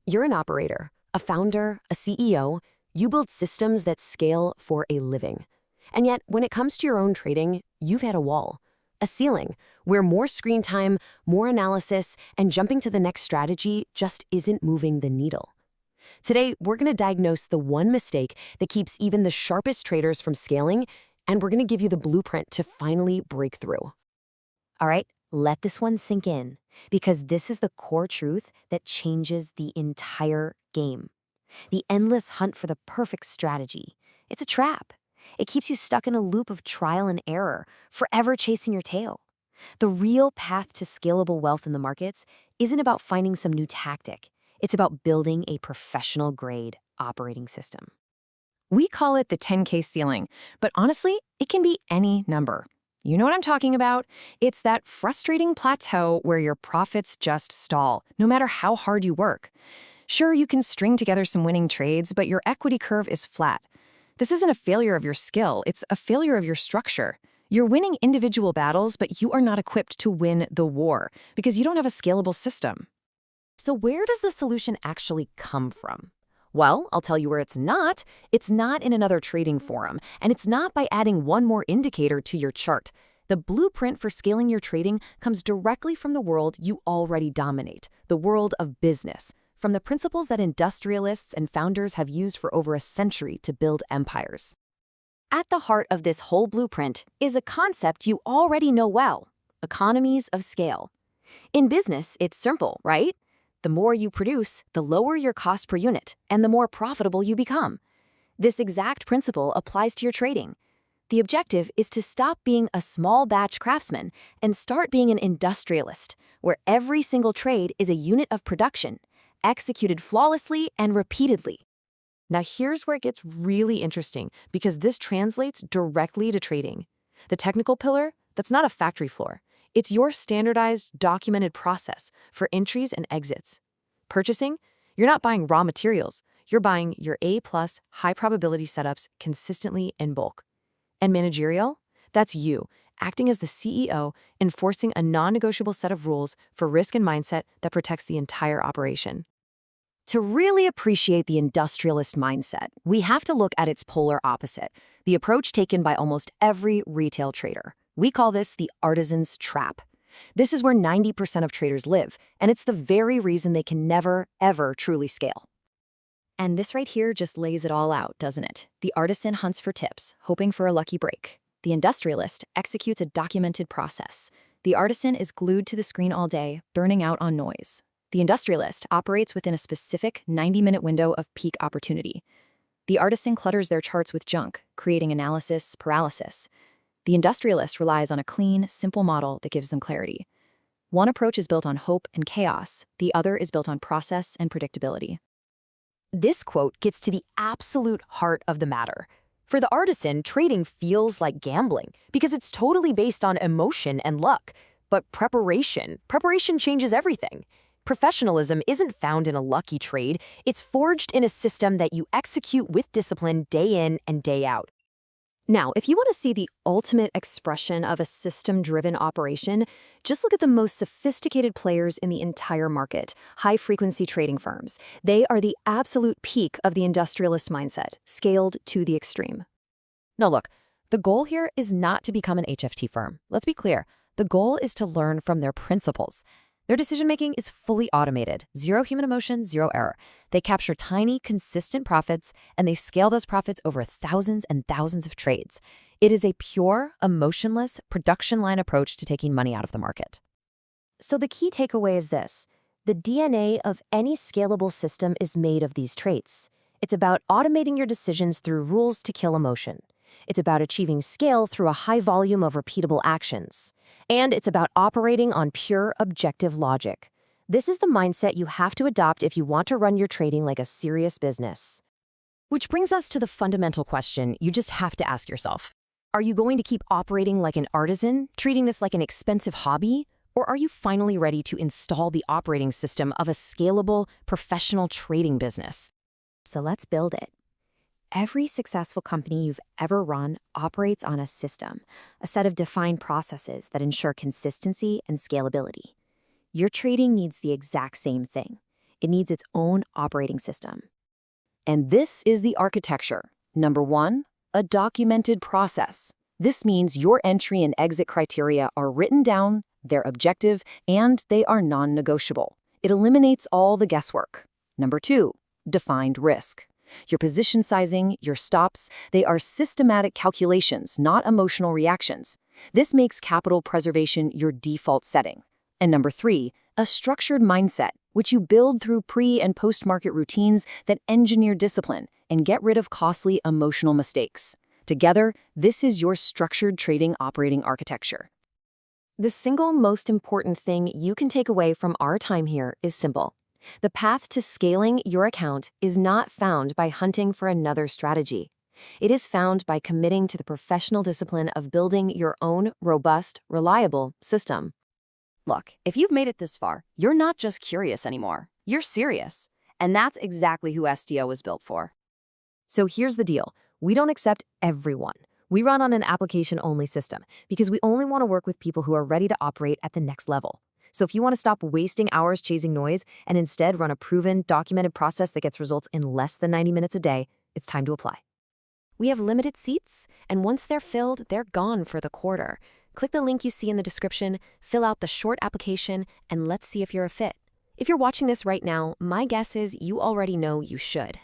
You're an operator, a founder, a CEO. You build systems that scale for a living. And yet, when it comes to your own trading, you've had a wall, a ceiling, where more screen time, more analysis, and jumping to the next strategy just isn't moving the needle. Today, we're going to diagnose the one mistake that keeps even the sharpest traders from scaling, and we're going to give you the blueprint to finally break through. All right, let this one sink in, because this is the core truth that changes the entire game. The endless hunt for the perfect strategy. It's a trap. It keeps you stuck in a loop of trial and error, forever chasing your tail. The real path to scalable wealth in the markets isn't about finding some new tactic. It's about building a professional-grade operating system. We call it the 10K ceiling, but honestly, it can be any number. You know what I'm talking about? It's that frustrating plateau where your profits just stall, no matter how hard you work. Sure, you can string together some winning trades, but your equity curve is flat. This isn't a failure of your skill, it's a failure of your structure. You're winning individual battles, but you are not equipped to win the war because you don't have a scalable system. So where does the solution actually come from? Well, I'll tell you where it's not. It's not in another trading forum, and it's not by adding one more indicator to your chart. The blueprint for scaling your trading comes directly from the world you already dominate, the world of business, from the principles that industrialists and founders have used for over a century to build empires. At the heart of this whole blueprint is a concept you already know well: economies of scale. In business, it's simple, right? The more you produce, the lower your cost per unit, and the more profitable you become. This exact principle applies to your trading. The objective is to stop being a small batch craftsman and start being an industrialist, where every single trade is a unit of production, executed flawlessly and repeatedly. Now here's where it gets really interesting, because this translates directly to trading. The technical pillar, that's not a factory floor. It's your standardized, documented process for entries and exits. Purchasing, you're not buying raw materials. You're buying your A-plus high-probability setups consistently in bulk. And managerial, that's you, acting as the CEO, enforcing a non-negotiable set of rules for risk and mindset that protects the entire operation. To really appreciate the industrialist mindset, we have to look at its polar opposite, the approach taken by almost every retail trader. We call this the artisan's trap. This is where 90% of traders live, and it's the very reason they can never, ever truly scale. And this right here just lays it all out, doesn't it? The artisan hunts for tips, hoping for a lucky break. The industrialist executes a documented process. The artisan is glued to the screen all day, burning out on noise. The industrialist operates within a specific 90-minute window of peak opportunity. The artisan clutters their charts with junk, creating analysis paralysis. The industrialist relies on a clean, simple model that gives them clarity. One approach is built on hope and chaos. The other is built on process and predictability. This quote gets to the absolute heart of the matter. For the artisan, trading feels like gambling because it's totally based on emotion and luck. But preparation changes everything. Professionalism isn't found in a lucky trade. It's forged in a system that you execute with discipline day in and day out. Now, if you want to see the ultimate expression of a system-driven operation, just look at the most sophisticated players in the entire market, high-frequency trading firms. They are the absolute peak of the industrialist mindset, scaled to the extreme. Now look, the goal here is not to become an HFT firm. Let's be clear. The goal is to learn from their principles. Their decision-making is fully automated, zero human emotion, zero error. They capture tiny, consistent profits, and they scale those profits over thousands and thousands of trades. It is a pure, emotionless, production line approach to taking money out of the market. So the key takeaway is this: the DNA of any scalable system is made of these traits. It's about automating your decisions through rules to kill emotion. It's about achieving scale through a high volume of repeatable actions. And it's about operating on pure, objective logic. This is the mindset you have to adopt if you want to run your trading like a serious business. Which brings us to the fundamental question you just have to ask yourself. Are you going to keep operating like an artisan, treating this like an expensive hobby? Or are you finally ready to install the operating system of a scalable, professional trading business? So let's build it. Every successful company you've ever run operates on a system, a set of defined processes that ensure consistency and scalability. Your trading needs the exact same thing. It needs its own operating system. And this is the architecture. Number 1, a documented process. This means your entry and exit criteria are written down, they're objective, and they are non-negotiable. It eliminates all the guesswork. Number 2, defined risk. Your position sizing, your stops, they are systematic calculations, not emotional reactions. This makes capital preservation your default setting. And number 3, a structured mindset, which you build through pre- and post-market routines that engineer discipline and get rid of costly emotional mistakes. Together, this is your structured trading operating architecture. The single most important thing you can take away from our time here is simple. The path to scaling your account is not found by hunting for another strategy. It is found by committing to the professional discipline of building your own robust, reliable system. Look, if you've made it this far, you're not just curious anymore. You're serious. And that's exactly who STO was built for. So here's the deal. We don't accept everyone. We run on an application-only system because we only want to work with people who are ready to operate at the next level. So if you want to stop wasting hours chasing noise and instead run a proven, documented process that gets results in less than 90 minutes a day, it's time to apply. We have limited seats, and once they're filled, they're gone for the quarter. Click the link you see in the description, fill out the short application, and let's see if you're a fit. If you're watching this right now, my guess is you already know you should.